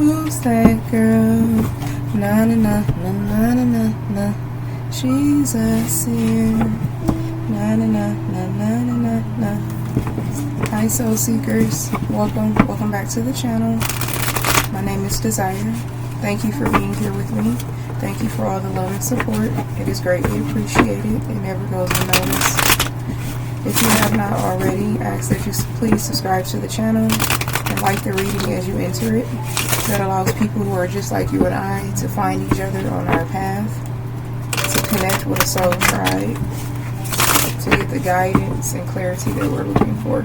Who's that girl? Na na na na na na na na. She's a seer. Na na na na na na na na. Hi soul seekers, welcome back to the channel. My name is Desire. Thank you for being here with me. Thank you for all the love and support. It is greatly appreciated. It never goes unnoticed. If you have not already, I ask that you please subscribe to the channel and like the reading as you enter it. That allows people who are just like you and I to find each other on our path, to connect with a soul tribe, to get the guidance and clarity that we're looking for.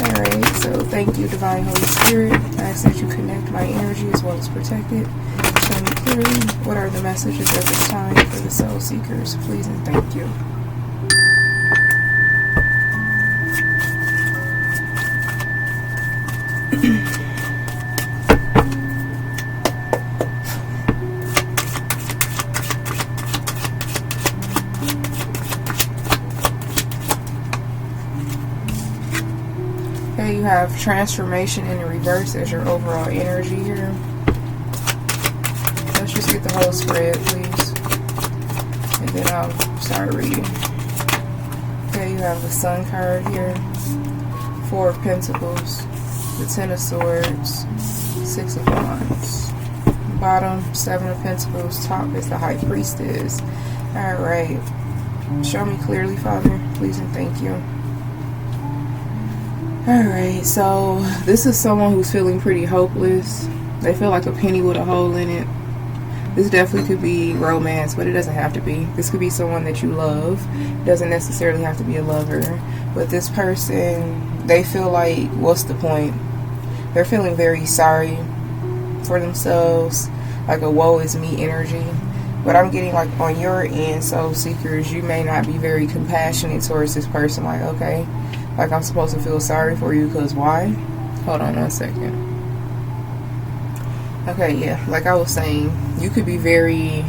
Alright, so thank you, Divine Holy Spirit. I ask that you connect my energy as well as protect it. Show me clearly what are the messages at this time for the soul seekers, please and thank you. You have transformation in the reverse as your overall energy here. Let's just get the whole spread, please, and then I'll start reading. Okay, you have the Sun card here, Four of Pentacles, the Ten of Swords, Six of Wands. Bottom, Seven of Pentacles. Top is the High Priestess. Alright, show me clearly, Father, please and thank you. Alright, so this is someone who's feeling pretty hopeless. They feel like a penny with a hole in it. This definitely could be romance, but it doesn't have to be. This could be someone that you love. It doesn't necessarily have to be a lover. But this person, they feel like, what's the point? They're feeling very sorry for themselves, like a woe is me energy. But I'm getting like on your end, soul seekers, you may not be very compassionate towards this person. Like, okay, like I'm supposed to feel sorry for you because why? Hold on 1 second. Okay, yeah, like I was saying, you could be very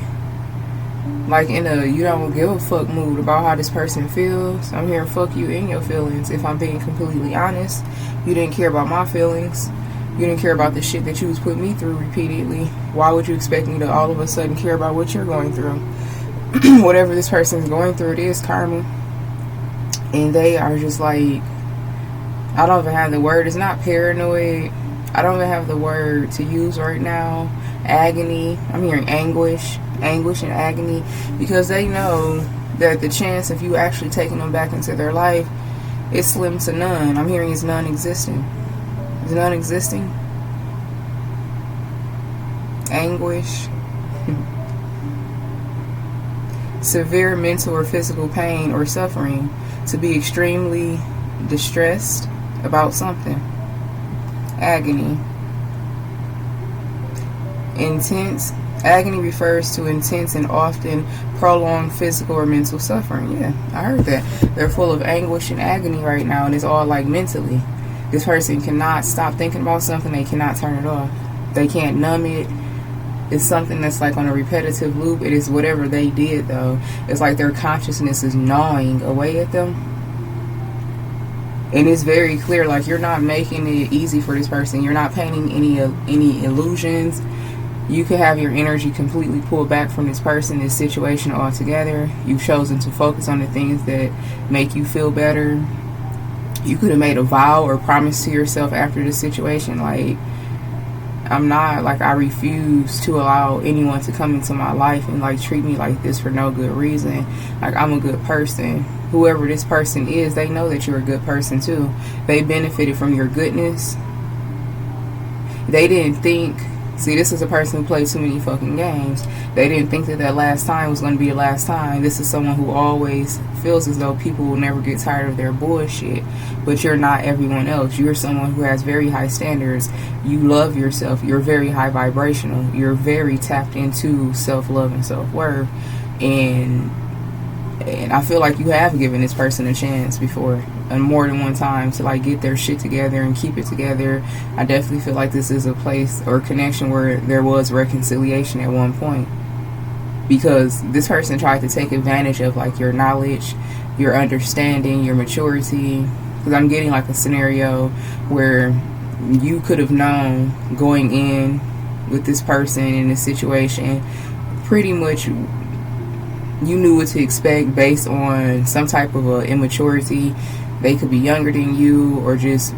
like in a you don't give a fuck mood about how this person feels. I'm hearing fuck you in your feelings. If I'm being completely honest, you didn't care about my feelings. You didn't care about the shit that you was putting me through repeatedly. Why would you expect me to all of a sudden care about what you're going through? Whatever this person's going through, it is karma. And they are just like, I don't even have the word. It's not paranoid. I don't even have the word to use right now. Agony. I'm hearing anguish and agony, because they know that the chance of you actually taking them back into their life is slim to none. I'm hearing it's non-existent. It's non-existing. Anguish. Severe mental or physical pain or suffering. To be extremely distressed about something. Agony. Intense. Agony refers to intense and often prolonged physical or mental suffering. Yeah, I heard that. They're full of anguish and agony right now, and it's all like mentally. This person cannot stop thinking about something. They cannot turn it off. They can't numb it. It's something that's like on a repetitive loop. It is whatever they did, though. It's like their consciousness is gnawing away at them. And it's very clear, like you're not making it easy for this person. You're not painting any illusions. You could have your energy completely pulled back from this person, this situation altogether. You've chosen to focus on the things that make you feel better. You could have made a vow or promise to yourself after this situation, like, I refuse to allow anyone to come into my life and like treat me like this for no good reason. Like, I'm a good person. Whoever this person is, they know that you're a good person too. They benefited from your goodness. They didn't think, see, this is a person who played too many fucking games. They didn't think that last time was going to be the last time. This is someone who always feels as though people will never get tired of their bullshit. But you're not everyone else. You're someone who has very high standards. You love yourself. You're very high vibrational. You're very tapped into self-love and self-worth. And I feel like you have given this person a chance before, and more than one time, to like get their shit together and keep it together. I definitely feel like this is a place or connection where there was reconciliation at one point, because this person tried to take advantage of like your knowledge, your understanding, your maturity. Because I'm getting like a scenario where you could have known going in with this person in this situation, pretty much you knew what to expect based on some type of immaturity. They could be younger than you, or just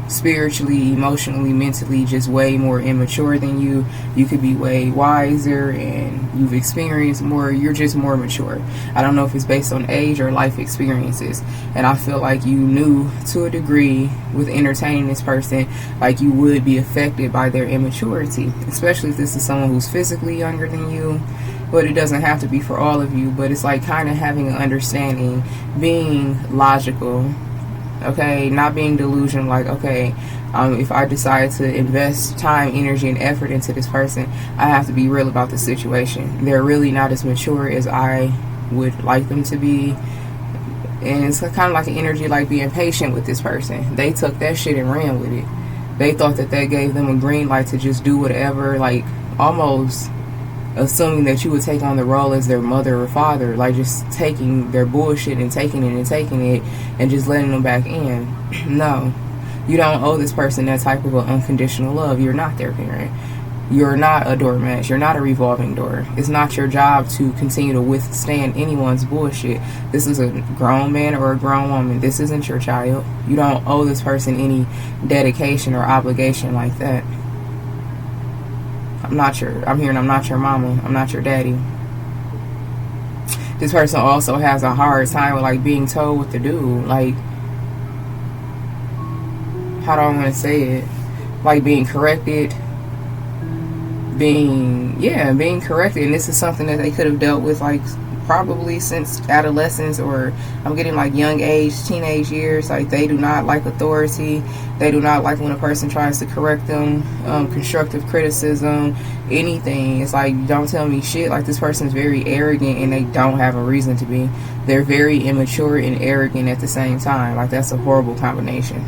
spiritually, emotionally, mentally just way more immature than you. You could be way wiser and you've experienced more. You're just more mature. I don't know if it's based on age or life experiences. And I feel like you knew to a degree with entertaining this person, like you would be affected by their immaturity, especially if this is someone who's physically younger than you. But it doesn't have to be for all of you, but it's like kind of having an understanding, being logical, okay, not being delusional, like, okay, if I decide to invest time, energy, and effort into this person, I have to be real about the situation. They're really not as mature as I would like them to be. And it's kind of like an energy like being patient with this person. They took that shit and ran with it. They thought that gave them a green light to just do whatever, like almost assuming that you would take on the role as their mother or father, like just taking their bullshit and taking it and just letting them back in. No, you don't owe this person that type of unconditional love. You're not their parent. You're not a doormat. You're not a revolving door. It's not your job to continue to withstand anyone's bullshit. This is a grown man or a grown woman. This isn't your child. You don't owe this person any dedication or obligation like that. I'm not your mama. I'm not your daddy. This person also has a hard time with like being told what to do. Like, how do I want to say it? Like being corrected. Being corrected. And this is something that they could have dealt with like probably since adolescence, or I'm getting like young age, teenage years. Like they do not like authority. They do not like when a person tries to correct them, constructive criticism, anything. It's like, don't tell me shit. Like this person's very arrogant and they don't have a reason to be. They're very immature and arrogant at the same time. Like that's a horrible combination.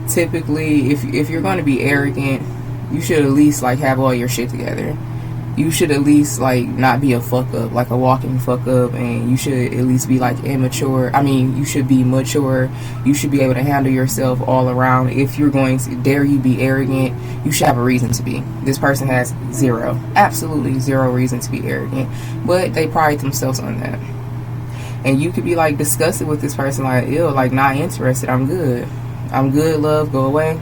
Typically, if you're going to be arrogant, you should at least like have all your shit together. You should at least like not be a fuck up, like a walking fuck up, and you should at least be like immature. I mean, you should be mature. You should be able to handle yourself all around. If you're going to dare you be arrogant, you should have a reason to be. This person has absolutely zero reason to be arrogant, but they pride themselves on that. And you could be like disgusted with this person, like, ew, like not interested. I'm good, love, go away,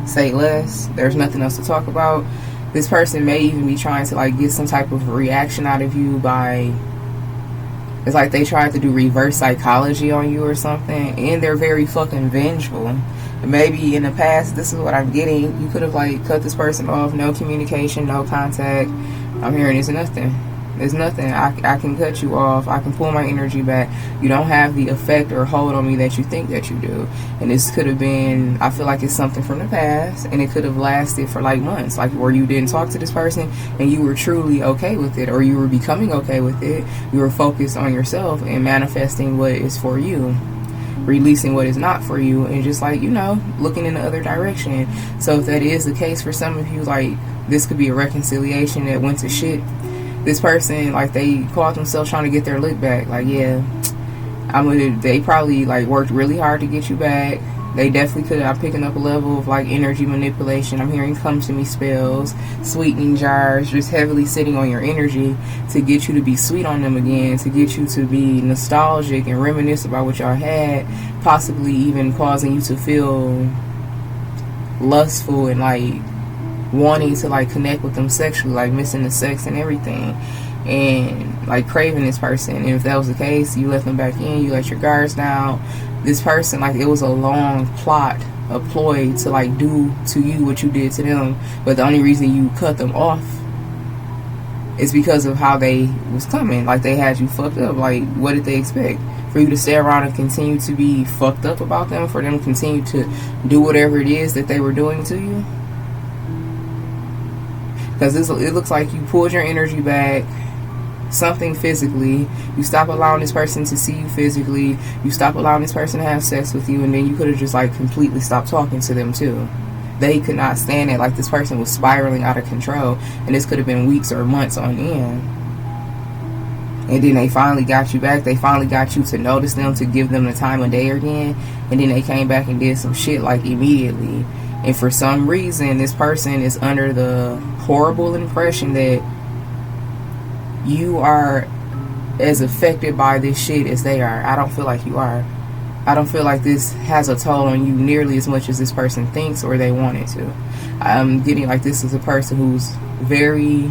say less. There's nothing else to talk about. This person may even be trying to like get some type of reaction out of you by, it's like they tried to do reverse psychology on you or something, and they're very fucking vengeful. Maybe in the past, this is what I'm getting, you could have like cut this person off, no communication, no contact. I'm hearing it's nothing. There's nothing. I can cut you off. I can pull my energy back. You don't have the effect or hold on me that you think that you do. And this could have been, I feel like it's something from the past, and it could have lasted for like months, like where you didn't talk to this person and you were truly okay with it, or you were becoming okay with it. You were focused on yourself and manifesting what is for you, releasing what is not for you, and just like, you know, looking in the other direction. So if that is the case for some of you, like this could be a reconciliation that went to shit. This person, like, they caught themselves trying to get their lick back. Like, yeah, they probably, like, worked really hard to get you back. They definitely could. I'm picking up a level of, like, energy manipulation. I'm hearing come to me spells, sweetening jars, just heavily sitting on your energy to get you to be sweet on them again, to get you to be nostalgic and reminisce about what y'all had, possibly even causing you to feel lustful and, like, wanting to like connect with them sexually, like missing the sex and everything, and like craving this person. And if that was the case, you let them back in, you let your guards down. This person, like, it was a long plot, a ploy to like do to you what you did to them, but the only reason you cut them off is because of how they was coming. Like, they had you fucked up. Like, what did they expect? For you to stay around and continue to be fucked up about them, for them to continue to do whatever it is that they were doing to you? Because it looks like you pulled your energy back, something physically. You stop allowing this person to see you physically. You stop allowing this person to have sex with you. And then you could have just like completely stopped talking to them too. They could not stand it. Like, this person was spiraling out of control. And this could have been weeks or months on end. And then they finally got you back. They finally got you to notice them, to give them the time of day again. And then they came back and did some shit like immediately. And for some reason, this person is under the horrible impression that you are as affected by this shit as they are. I don't feel like you are. I don't feel like this has a toll on you nearly as much as this person thinks or they want it to. I'm getting like this is a person who's very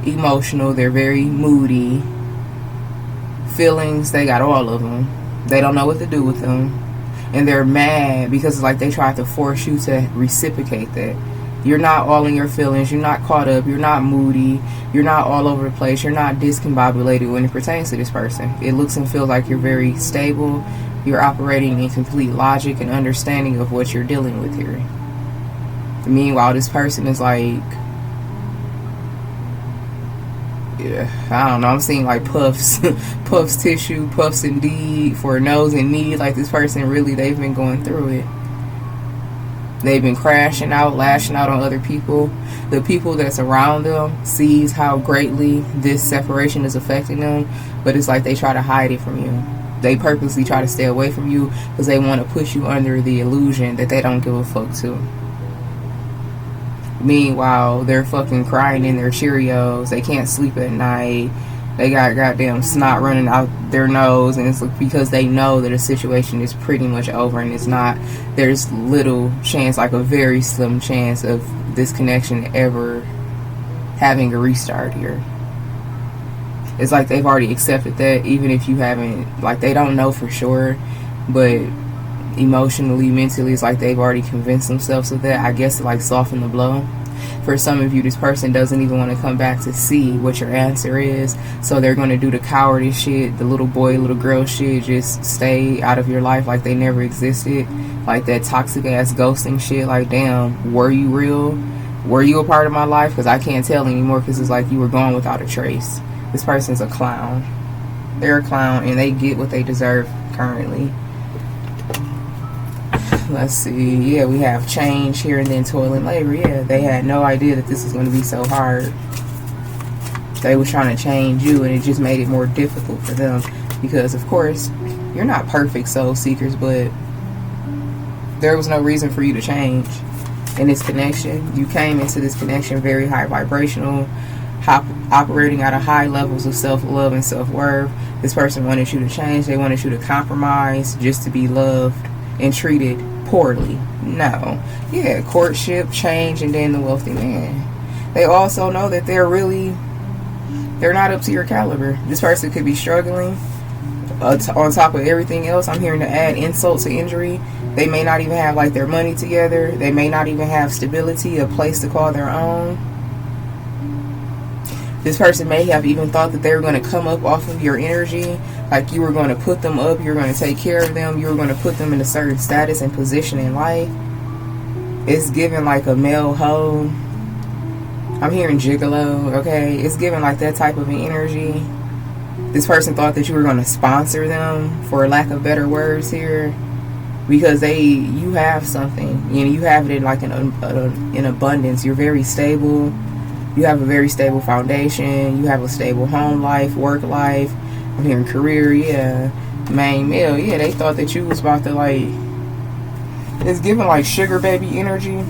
emotional. They're very moody. Feelings, they got all of them. They don't know what to do with them. And they're mad because it's like they tried to force you to reciprocate that. You're not all in your feelings. You're not caught up. You're not moody. You're not all over the place. You're not discombobulated when it pertains to this person. It looks and feels like you're very stable. You're operating in complete logic and understanding of what you're dealing with here. Meanwhile, this person is like, yeah, I don't know. I'm seeing like puffs, puffs tissue, puffs indeed for nose and knee. Like this person really, they've been going through it. They've been crashing out, lashing out on other people. The people that's around them sees how greatly this separation is affecting them, but it's like they try to hide it from you. They purposely try to stay away from you because they want to push you under the illusion that they don't give a fuck to. Meanwhile, they're fucking crying in their Cheerios. They can't sleep at night. They got goddamn snot running out their nose, and it's because they know that the situation is pretty much over and it's not. There's little chance, like a very slim chance of this connection ever having a restart here. It's like they've already accepted that, even if you haven't, like they don't know for sure, but emotionally, mentally, it's like they've already convinced themselves of that. I guess to like soften the blow. For some of you, this person doesn't even want to come back to see what your answer is, so they're going to do the cowardice shit, the little boy, little girl shit, just stay out of your life like they never existed, like that toxic ass ghosting shit. Like, damn, were you real? Were you a part of my life? Because I can't tell anymore, because it's like you were gone without a trace. This person's a clown. They're a clown, and they get what they deserve currently. Let's see. Yeah, we have change here and then toil and labor. Yeah, they had no idea that this was going to be so hard. They was trying to change you, and it just made it more difficult for them. Because, of course, you're not perfect soul seekers, but there was no reason for you to change in this connection. You came into this connection very high vibrational, operating at a high levels of self-love and self-worth. This person wanted you to change. They wanted you to compromise just to be loved and treated poorly. No. Yeah, courtship, change, and then the wealthy man. They also know that they're not up to your caliber. This person could be struggling. On top of everything else, I'm hearing to add insult to injury. They may not even have like their money together. They may not even have stability, a place to call their own. This person may have even thought that they were going to come up off of your energy, like you were going to put them up, you were going to take care of them, you were going to put them in a certain status and position in life. It's given like a male hoe. I'm hearing gigolo, okay? It's given like that type of an energy. This person thought that you were going to sponsor them, for lack of better words here, because you have something, you have it in like in abundance. You're very stable. You have a very stable foundation. You have a stable home life, work life. I'm hearing career, yeah. Main male, yeah. They thought that you was about to like, it's giving like sugar baby energy.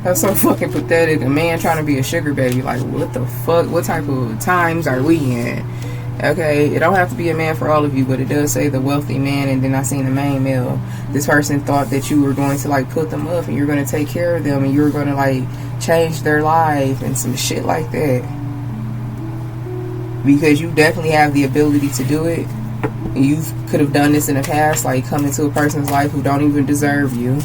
That's so fucking pathetic. A man trying to be a sugar baby. Like, what the fuck? What type of times are we in? Okay, it don't have to be a man for all of you, but it does say the wealthy man, and then I seen the main male. This person thought that you were going to like put them up and you're going to take care of them and you're going to like change their life and some shit like that. Because you definitely have the ability to do it. And you could have done this in the past, like come into a person's life who don't even deserve you.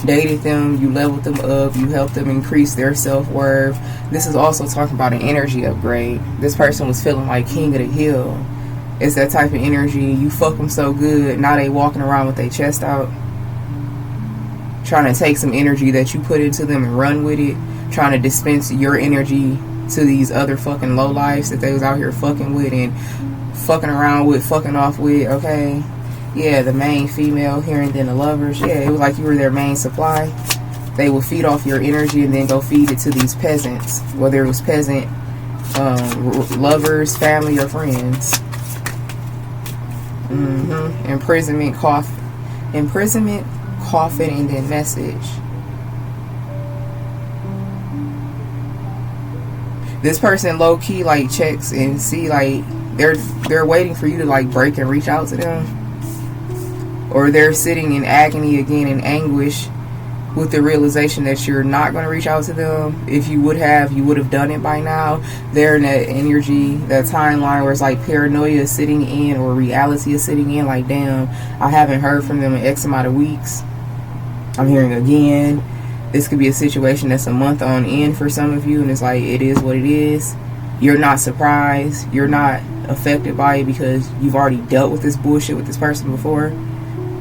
Dated them, you leveled them up, you helped them increase their self-worth. This is also talking about an energy upgrade. This person was feeling like king of the hill. It's that type of energy. You fuck them so good, now they walking around with their chest out, trying to take some energy that you put into them and run with it, trying to dispense your energy to these other fucking lowlifes that they was out here fucking with and fucking around with, fucking off with, okay? Yeah, the main female here and then the lovers. Yeah, it was like you were their main supply. They would feed off your energy and then go feed it to these peasants, whether it was peasant, lovers, family, or friends. Imprisonment coffin, and then message. This person low-key like checks and see like they're waiting for you to like break and reach out to them, or they're sitting in agony again, in anguish, with the realization that you're not going to reach out to them. If you would have, you would have done it by now. They're in that energy, that timeline where it's like paranoia is sitting in, or reality is sitting in, like, damn, I haven't heard from them in X amount of weeks. I'm hearing again. This could be a situation that's a month on end for some of you, and it's like, it is what it is. You're not surprised. You're not affected by it because you've already dealt with this bullshit with this person before.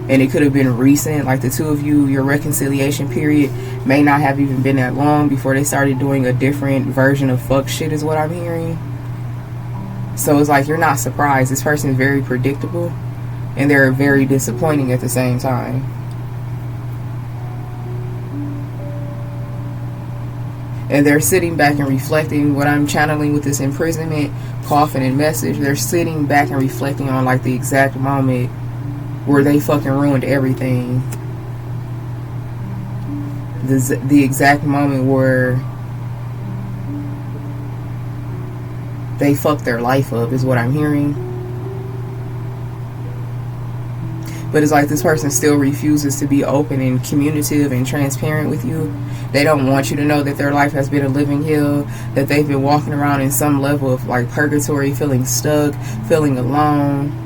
And it could have been recent. Like the two of you, your reconciliation period may not have even been that long before they started doing a different version of fuck shit, is what I'm hearing. So it's like, you're not surprised. This person is very predictable, and they're very disappointing at the same time. And they're sitting back and reflecting. What I'm channeling with this imprisonment, coffin, and message, they're sitting back and reflecting on like the exact moment where they fucking ruined everything. The exact moment where they fucked their life up is what I'm hearing. But it's like this person still refuses to be open and communicative and transparent with you. They don't want you to know that their life has been a living hell, that they've been walking around in some level of like purgatory, feeling stuck, feeling alone.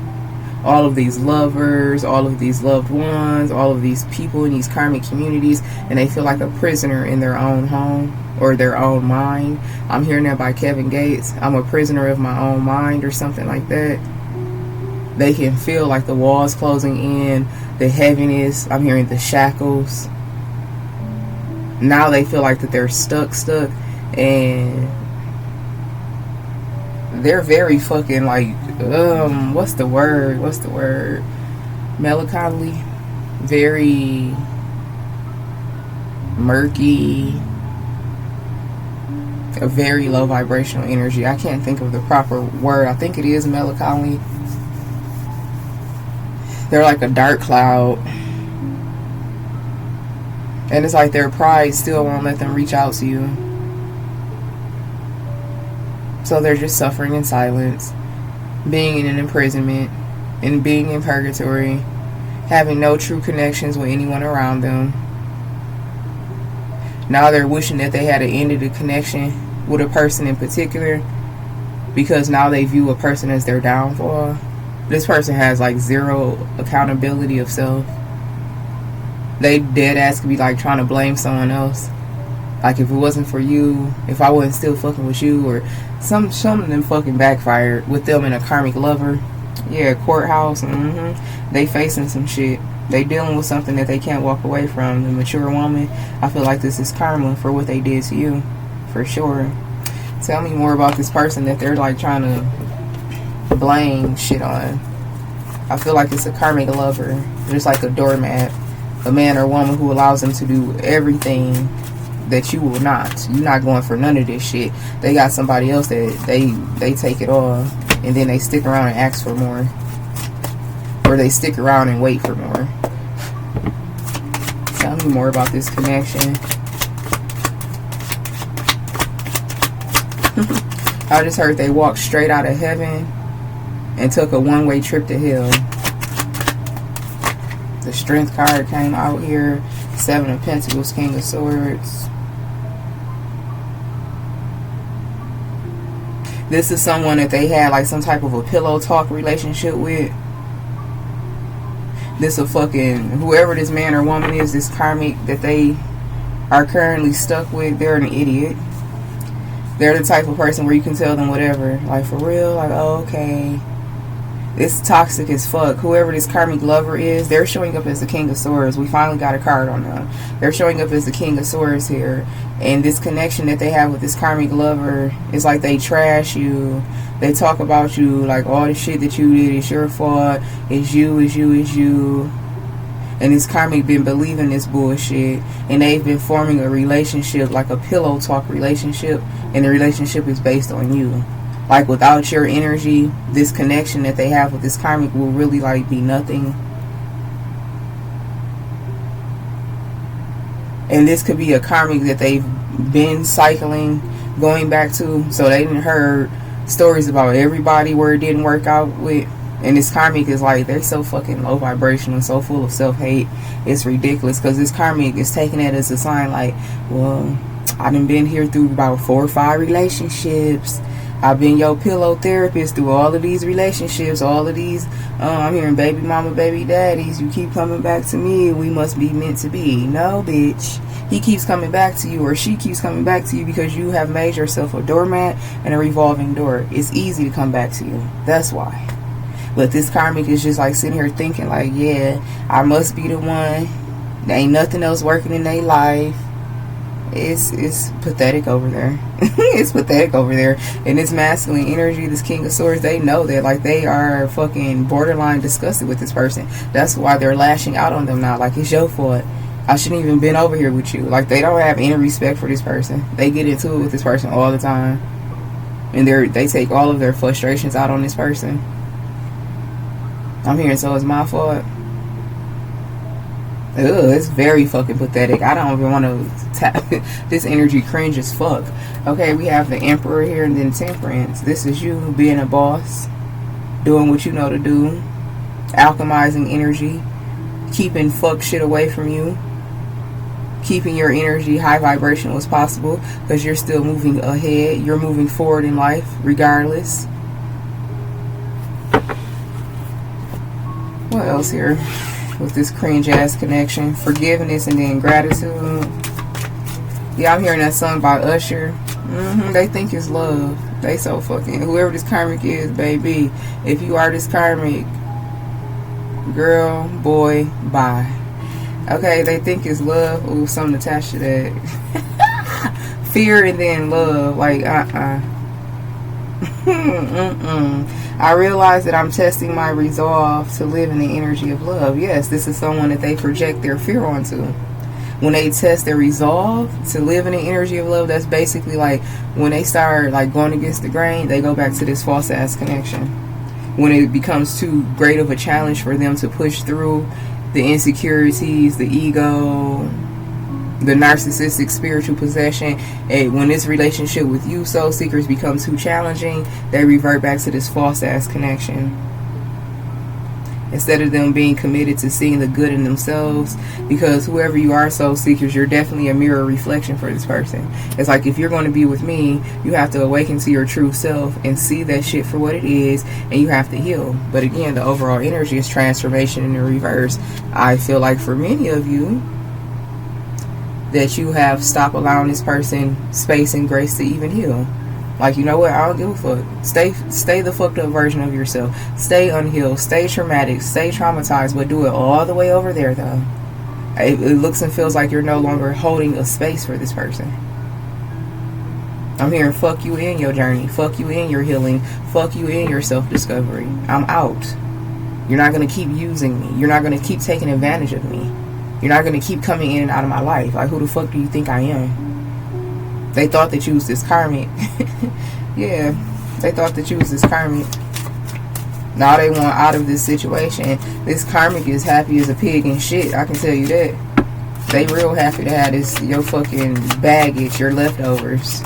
All of these lovers, all of these loved ones, all of these people in these karmic communities, and they feel like a prisoner in their own home or their own mind. I'm hearing that by Kevin Gates. I'm a prisoner of my own mind, or something like that. They can feel like the walls closing in, the heaviness. I'm hearing the shackles. Now they feel like that they're stuck, and they're very fucking like, what's the word? Melancholy. Very murky. A very low vibrational energy. I can't think of the proper word. I think it is melancholy. They're like a dark cloud. And it's like their pride still won't let them reach out to you. So they're just suffering in silence, being in an imprisonment, and being in purgatory, having no true connections with anyone around them. Now they're wishing that they had ended a connection with a person in particular, because now they view a person as their downfall. This person has like zero accountability of self. They dead ass could be like trying to blame someone else. Like, if it wasn't for you, if I wasn't still fucking with you, or some of them fucking backfired with them and a karmic lover. Yeah, courthouse. They facing some shit. They dealing with something that they can't walk away from. The mature woman, I feel like this is karma for what they did to you, for sure. Tell me more about this person that they're like trying to blame shit on. I feel like it's a karmic lover, just like a doormat, a man or woman who allows them to do everything that you will not. You're not going for none of this shit. They got somebody else that they take it all, and then they stick around and ask for more, or they stick around and wait for more. Tell me more about this connection. I just heard they walked straight out of heaven and took a one-way trip to hell. The Strength card came out here. 7 of Pentacles, King of Swords. This is someone that they had like some type of a pillow talk relationship with. This a fucking, whoever this man or woman is, this karmic that they are currently stuck with, they're an idiot. They're the type of person where you can tell them whatever. Like, for real? Like, oh, okay. It's toxic as fuck. Whoever this karmic lover is, they're showing up as the King of Swords. We finally got a card on them. They're showing up as the King of Swords here. And this connection that they have with this karmic lover is like they trash you. They talk about you like all the shit that you did is your fault. It's you, it's you, it's you. And this karmic been believing this bullshit. And they've been forming a relationship, like a pillow talk relationship. And the relationship is based on you. Like, without your energy, this connection that they have with this karmic will really like be nothing. And this could be a karmic that they've been cycling, going back to. So they didn't heard stories about everybody where it didn't work out with. And this karmic is like, they're so fucking low vibrational and so full of self-hate. It's ridiculous, because this karmic is taking it as a sign like, well, I done been here through about 4 or 5 relationships. I've been your pillow therapist through all of these relationships, all of these, I'm hearing baby mama, baby daddies. You keep coming back to me. We must be meant to be. No, bitch. He keeps coming back to you, or she keeps coming back to you, because you have made yourself a doormat and a revolving door. It's easy to come back to you. That's why. But this karmic is just like sitting here thinking like, yeah, I must be the one. There ain't nothing else working in their life. It's pathetic over there. It's pathetic over there. And this masculine energy, this King of Swords, they know that, like, they are fucking borderline disgusted with this person. That's why they're lashing out on them now. Like, it's your fault. I shouldn't even been over here with you. Like, they don't have any respect for this person. They get into it with this person all the time. And they take all of their frustrations out on this person. I'm hearing, so it's my fault. Ugh, it's very fucking pathetic. I don't even want to tap this energy. Cringe as fuck. Okay, we have the Emperor here, and then Temperance. This is you being a boss, doing what you know to do, alchemizing energy, keeping fuck shit away from you, keeping your energy high vibrational as possible, because you're still moving ahead. You're moving forward in life regardless. What else here with this cringe ass connection? Forgiveness and then gratitude. Yeah, I'm hearing that song by Usher. They think it's love. They so fucking, whoever this karmic is, baby, if you are this karmic, girl, boy, bye. Okay, they think it's love. Ooh, something attached to that. Fear and then love. Like, I realize that I'm testing my resolve to live in the energy of love. Yes, this is someone that they project their fear onto. When they test their resolve to live in the energy of love, that's basically like when they start like going against the grain, they go back to this false ass connection. When it becomes too great of a challenge for them to push through the insecurities, the ego, the narcissistic spiritual possession, and when this relationship with you, soul seekers, becomes too challenging, they revert back to this false ass connection. Instead of them being committed to seeing the good in themselves, because whoever you are, soul seekers, you're definitely a mirror reflection for this person. It's like, if you're going to be with me, you have to awaken to your true self and see that shit for what it is, and you have to heal. But again, the overall energy is transformation in the reverse. I feel like for many of you, that you have stopped allowing this person space and grace to even heal. Like, you know what, I don't give a fuck. Stay the fucked up version of yourself. Stay unhealed, stay traumatic, stay traumatized, but do it all the way over there though. It looks and feels like you're no longer holding a space for this person. I'm hearing fuck you in your journey, fuck you in your healing, fuck you in your self-discovery. I'm out. You're not going to keep using me. You're not going to keep taking advantage of me. You're not going to keep coming in and out of my life. Like, who the fuck do you think I am? They thought that you was this karmic. Yeah, they thought that you was this karmic. Now they want out of this situation. This karmic is happy as a pig and shit. I can tell you that. They real happy to have this, your fucking baggage, your leftovers.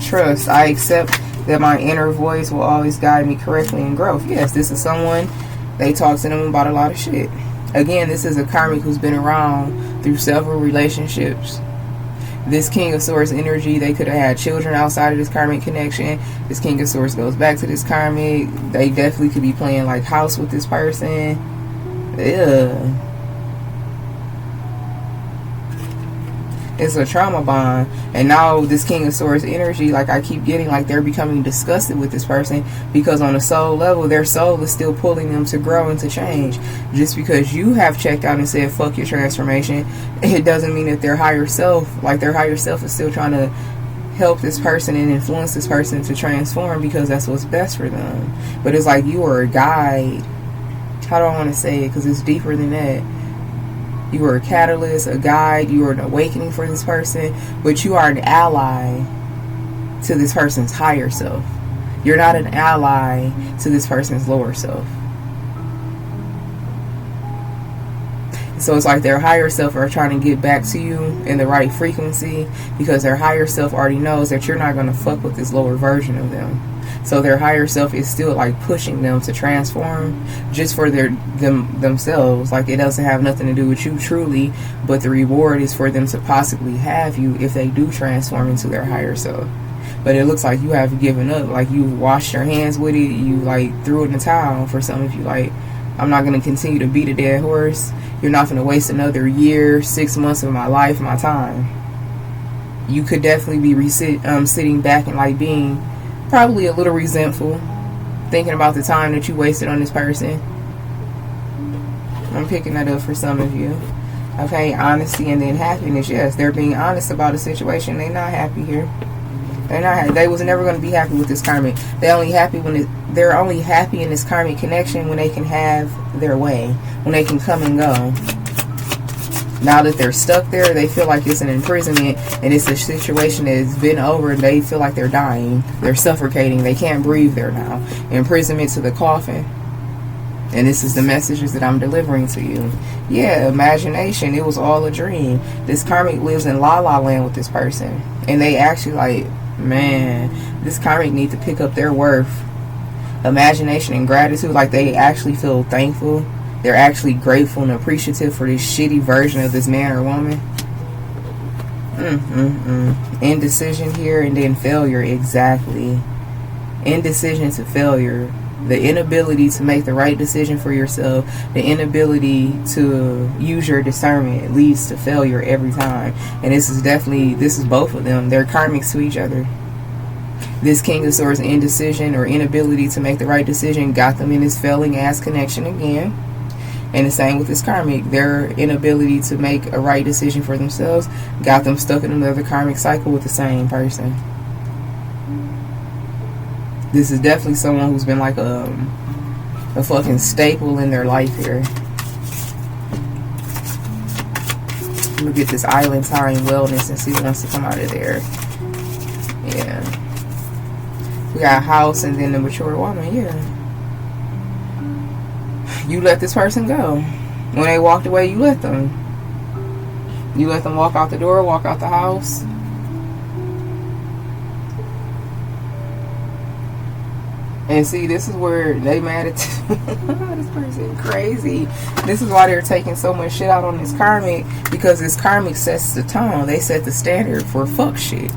Trust. I accept that my inner voice will always guide me correctly in growth. Yes, this is someone, they talk to them about a lot of shit. Again, this is a karmic who's been around through several relationships. This King of Swords energy, they could have had children outside of this karmic connection. This King of Swords goes back to this karmic. They definitely could be playing like house with this person. Ugh. It's a trauma bond. And now this King of Swords energy, like I keep getting, like they're becoming disgusted with this person, because on a soul level, their soul is still pulling them to grow and to change. Just because you have checked out and said fuck your transformation, it doesn't mean that their higher self, like their higher self is still trying to help this person and influence this person to transform, because that's what's best for them. But it's like you are a guide. How do I want to say it? Because it's deeper than that. You are a catalyst, a guide, you are an awakening for this person, but you are an ally to this person's higher self. You're not an ally to this person's lower self. So it's like their higher self are trying to get back to you in the right frequency, because their higher self already knows that you're not going to fuck with this lower version of them. So their higher self is still like pushing them to transform just for themselves. Like it doesn't have nothing to do with you truly, but the reward is for them to possibly have you if they do transform into their higher self. But it looks like you have given up. Like you washed your hands with it. You like threw it in the towel. For some of you, like, I'm not going to continue to beat a dead horse. You're not going to waste another year, 6 months of my life, my time. You could definitely be sitting back and like being probably a little resentful, thinking about the time that you wasted on this person. I'm picking that up for some of you. Okay, honesty and then happiness. Yes, they're being honest about a situation. They're not happy here. They're not. They was never going to be happy with this karmic. They're only happy in this karmic connection when they can have their way, when they can come and go. Now that they're stuck there, they feel like it's an imprisonment, and it's a situation that's been over. They feel like they're dying. They're suffocating. They can't breathe there now. Imprisonment to the coffin. And this is the messages that I'm delivering to you. Yeah, imagination. It was all a dream. This karmic lives in la la land with this person. And they actually like, man, this karmic need to pick up their worth. Imagination and gratitude. Like they actually feel thankful. They're actually grateful and appreciative for this shitty version of this man or woman. Indecision here and then failure. Exactly. Indecision to failure. The inability to make the right decision for yourself. The inability to use your discernment leads to failure every time. And this is both of them. They're karmics to each other. This King of Swords indecision or inability to make the right decision got them in this failing ass connection again. And the same with this karmic. Their inability to make a right decision for themselves got them stuck in another karmic cycle with the same person. This is definitely someone who's been like a fucking staple in their life here. I'm gonna get this island time wellness and see what wants to come out of there. Yeah. We got house and then the mature woman. Yeah. You let this person go. When they walked away, you let them. You let them walk out the door, walk out the house. And see, this is where they mad at this person crazy. This is why they're taking so much shit out on this karmic, because this karmic sets the tone. They set the standard for fuck shit.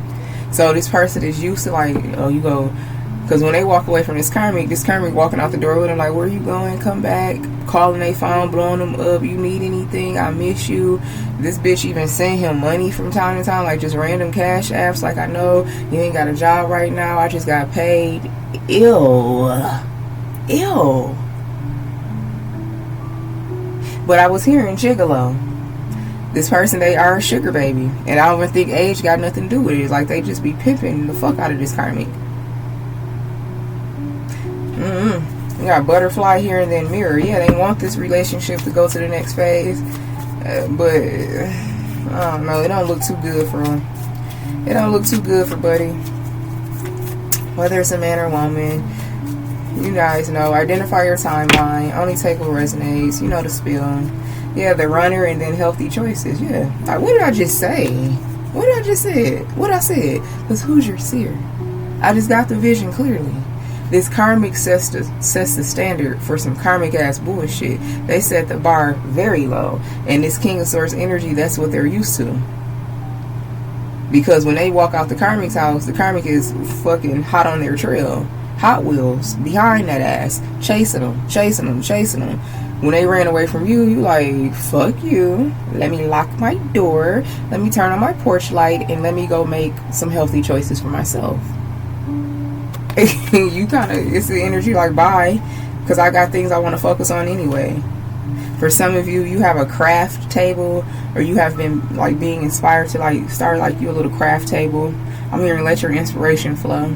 So this person is used to like, oh, you go, because when they walk away from this karmic walking out the door with them like, where you going? Come back. Calling their phone, blowing them up. You need anything? I miss you. This bitch even send him money from time to time, like just random cash apps. Like, I know you ain't got a job right now. I just got paid. Ew. Ew. But I was hearing gigolo. This person, they are a sugar baby. And I don't even think age got nothing to do with it. It's like they just be pimping the fuck out of this karmic. We got butterfly here and then mirror. Yeah, they want this relationship to go to the next phase. But, I don't know. It don't look too good for them. It don't look too good for buddy. Whether it's a man or woman. You guys know. Identify your timeline. Only take what resonates. You know the spiel. Yeah, the runner and then healthy choices. Yeah. Like, what did I just say? What did I just say? What I said? Because who's your seer? I just got the vision clearly. This karmic sets the standard for some karmic ass bullshit. They set the bar very low. And this King of Swords energy, that's what they're used to. Because when they walk out the karmic's house, the karmic is fucking hot on their trail. Hot Wheels behind that ass. Chasing them, chasing them, chasing them. When they ran away from you, you like, fuck you. Let me lock my door. Let me turn on my porch light. And let me go make some healthy choices for myself. You kind of, it's the energy like, bye, because I got things I want to focus on anyway. For some of you, you have a craft table, or you have been like being inspired to like start like you a little craft table. I'm here to let your inspiration flow.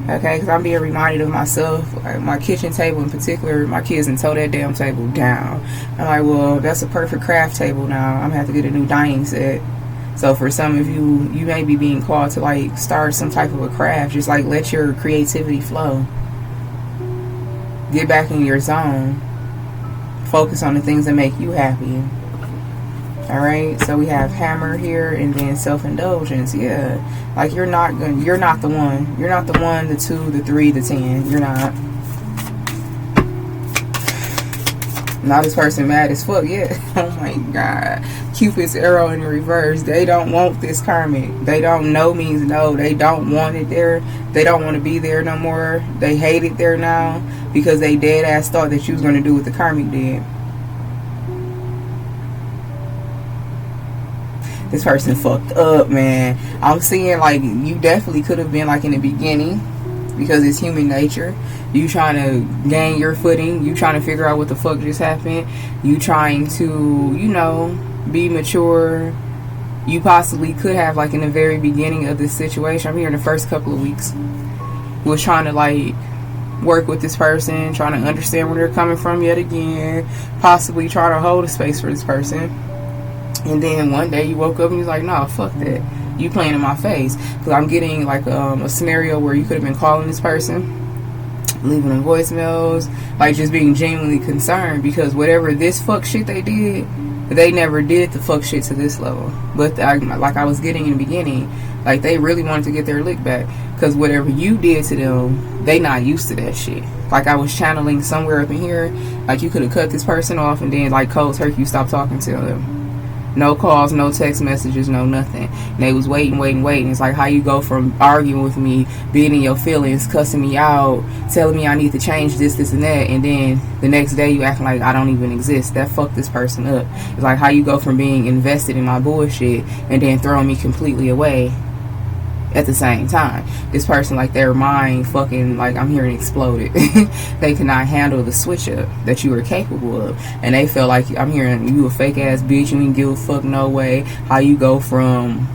Okay, because I'm being reminded of myself, like my kitchen table in particular. My kids done tore that damn table down. I'm like, well, that's a perfect craft table now. I'm gonna have to get a new dining set. So for some of you, you may be being called to like start some type of a craft. Just like let your creativity flow. Get back in your zone. Focus on the things that make you happy. Alright, so we have hammer here, and then self-indulgence. Yeah, like you're not the one. You're not the 1, the 2, the 3, the 10. You're not. Now this person mad as fuck. Yeah. Oh my god. Cupid's arrow in reverse. They don't want this karmic. They don't know means no. They don't want it there. They don't want to be there no more. They hate it there now because they dead ass thought that you was going to do what the karmic did. This person fucked up, man. I'm seeing like you definitely could have been like in the beginning, because it's human nature. You trying to gain your footing. You trying to figure out what the fuck just happened. You trying to, you know, be mature. You possibly could have, like, in the very beginning of this situation, I'm here in the first couple of weeks, was trying to, like, work with this person, trying to understand where they're coming from yet again, possibly try to hold a space for this person. And then one day you woke up and you're like, no, fuck that. You playing in my face. Because I'm getting, like, a scenario where you could have been calling this person, leaving them voicemails, like just being genuinely concerned, because whatever this fuck shit they did, they never did the fuck shit to this level. But like I was getting in the beginning, like they really wanted to get their lick back, because whatever you did to them, they not used to that shit. Like I was channeling somewhere up in here, like you could have cut this person off and then like cold turkey, you stopped talking to them. No calls, no text messages, no nothing. And they was waiting. It's like how you go from arguing with me, being in your feelings, cussing me out, telling me I need to change this, and that, and then the next day you acting like I don't even exist. That fucked this person up. It's like how you go from being invested in my bullshit and then throwing me completely away at the same time. This person, like their mind fucking, like I'm hearing exploded. They cannot handle the switch up that you were capable of, and they feel like I'm hearing you a fake ass bitch, you ain't give a fuck no way. How you go from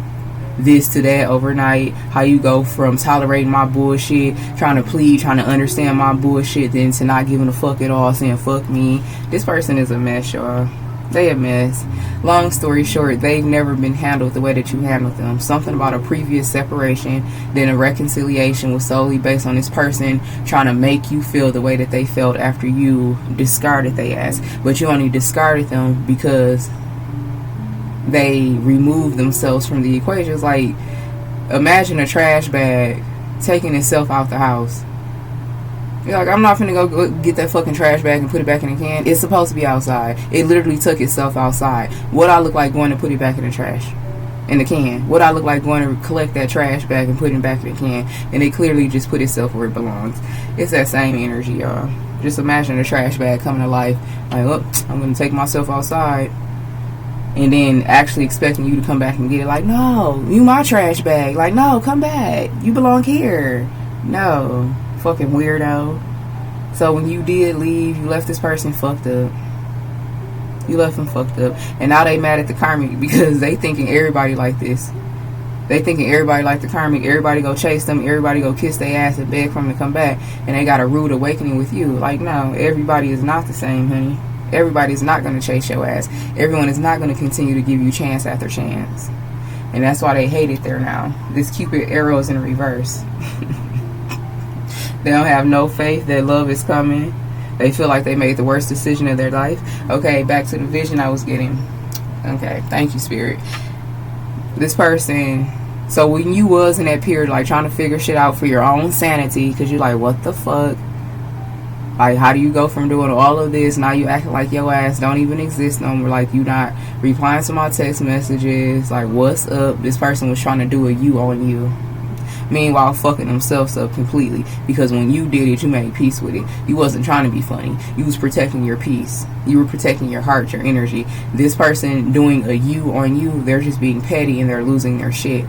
this to that overnight, how you go from tolerating my bullshit, trying to plead, trying to understand my bullshit, then to not giving a fuck at all, saying fuck me. This person is a mess, y'all. They a mess. Long story short, they've never been handled the way that you handled them. Something about a previous separation, then a reconciliation was solely based on this person trying to make you feel the way that they felt after you discarded their ass. But you only discarded them because they removed themselves from the equation. It's like, imagine a trash bag taking itself out the house. You're like, I'm not finna go get that fucking trash bag and put it back in the can. It's supposed to be outside. It literally took itself outside. What I look like going to put it back in the trash, in the can? What I look like going to collect that trash bag and put it back in the can? And it clearly just put itself where it belongs. It's that same energy, y'all. Just imagine a trash bag coming to life. Like, look, I'm gonna take myself outside, and then actually expecting you to come back and get it. Like, no, you my trash bag. Like, no, come back. You belong here. No. Fucking weirdo. So when you did leave, you left this person fucked up. You left them fucked up. And now they mad at the karmic because they thinking everybody like this. They thinking everybody like the karmic. Everybody go chase them. Everybody go kiss their ass and beg for them to come back. And they got a rude awakening with you. Like, no, everybody is not the same, honey. Everybody's not going to chase your ass. Everyone is not going to continue to give you chance after chance. And that's why they hate it there now. This Cupid arrow is in reverse. They don't have no faith that love is coming. They feel like they made the worst decision of their life. Okay, back to the vision I was getting. Okay, thank you, Spirit. This person, so when you was in that period, like trying to figure shit out for your own sanity, because you're like, what the fuck? Like, how do you go from doing all of this, now you acting like your ass don't even exist no more, like you not replying to my text messages, like what's up? This person was trying to do a you on you. Meanwhile, fucking themselves up completely, because when you did it, you made peace with it. You wasn't trying to be funny. You was protecting your peace. You were protecting your heart, your energy. This person doing a you on you, they're just being petty and they're losing their shit.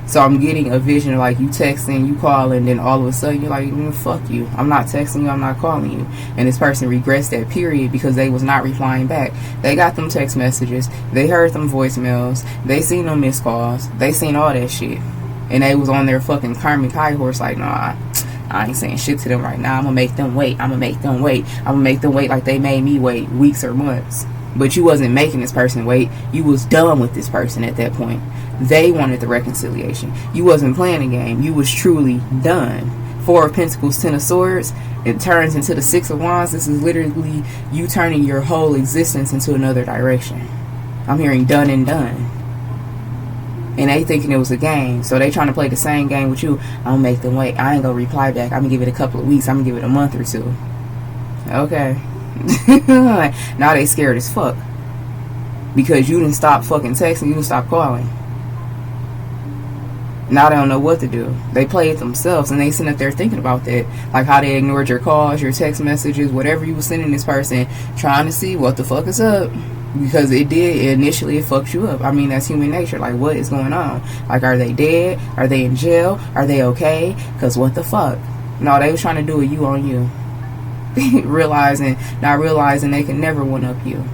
So I'm getting a vision of like you texting, you calling, then all of a sudden you're like, fuck you. I'm not texting you, I'm not calling you. And this person regrets that period because they was not replying back. They got them text messages. They heard them voicemails. They seen them missed calls. They seen all that shit. And they was on their fucking karmic high horse like, nah, I ain't saying shit to them right now. I'm going to make them wait. I'm going to make them wait. I'm going to make them wait like they made me wait weeks or months. But you wasn't making this person wait. You was done with this person at that point. They wanted the reconciliation. You wasn't playing a game. You was truly done. 4 of Pentacles, 10 of Swords. It turns into the 6 of Wands. This is literally you turning your whole existence into another direction. I'm hearing done and done. And they thinking it was a game. So they trying to play the same game with you. I'm going to make them wait. I ain't going to reply back. I'm going to give it a couple of weeks. I'm going to give it a month or two. Okay. Now they scared as fuck. Because you didn't stop fucking texting. You didn't stop calling. Now they don't know what to do. They play it themselves. And they sitting up there thinking about that. Like how they ignored your calls, your text messages, whatever you was sending this person. Trying to see what the fuck is up. Because it initially it fucked you up. I mean, that's human nature. Like, what is going on? Like, are they dead? Are they in jail? Are they okay? Because what the fuck? No, they was trying to do a you on you. Not realizing they can never one up you.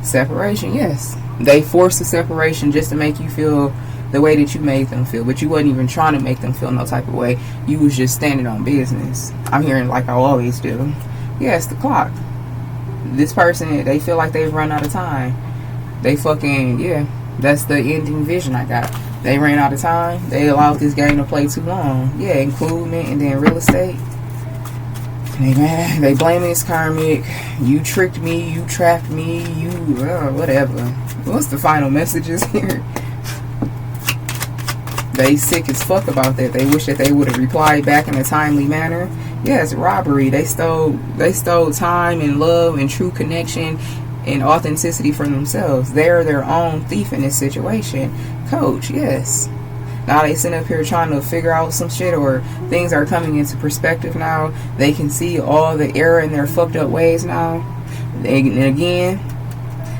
Separation, yes. They forced the separation just to make you feel the way that you made them feel. But you wasn't even trying to make them feel no type of way. You was just standing on business. I'm hearing like I always do. Yes, the clock. This person, they feel like they've run out of time. They fucking, yeah, that's the ending vision I got. They ran out of time. They allowed this game to play too long. Yeah, including it, and then real estate. They blaming it's karmic. You tricked me. You trapped me. You, whatever. What's the final messages here? They sick as fuck about that. They wish that they would have replied back in a timely manner. Yes, robbery. They stole time and love and true connection and authenticity from themselves. They're their own thief in this situation. Coach, yes. Now they sit up here trying to figure out some shit, or things are coming into perspective now. They can see all the error in their fucked up ways now. And again,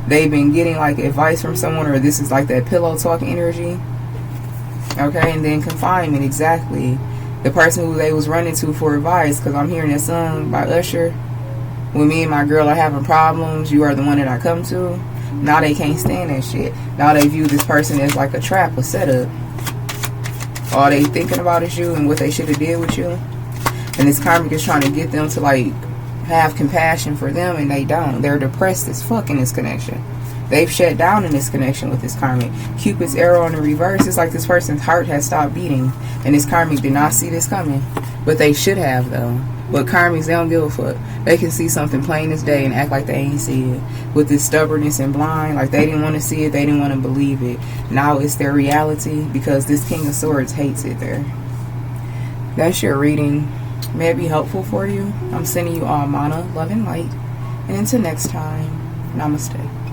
they've been getting like advice from someone, or this is like that pillow talk energy. Okay, and then confinement, exactly. The person who they was running to for advice, because I'm hearing that song by Usher, when me and my girl are having problems, you are the one that I come to. Now they can't stand that shit. Now they view this person as like a trap, a setup. All they thinking about is you and what they should have did with you. And this karmic is trying to get them to like have compassion for them, and they don't. They're depressed as fuck in this connection. They've shut down in this connection with this karmic. Cupid's arrow in the reverse. It's like this person's heart has stopped beating. And this karmic did not see this coming. But they should have, though. But karmics, they don't give a fuck. They can see something plain as day and act like they ain't see it. With this stubbornness and blind, like they didn't want to see it, they didn't want to believe it. Now it's their reality because this King of Swords hates it there. That's your reading. May it be helpful for you. I'm sending you all mana, love, and light. And until next time, namaste.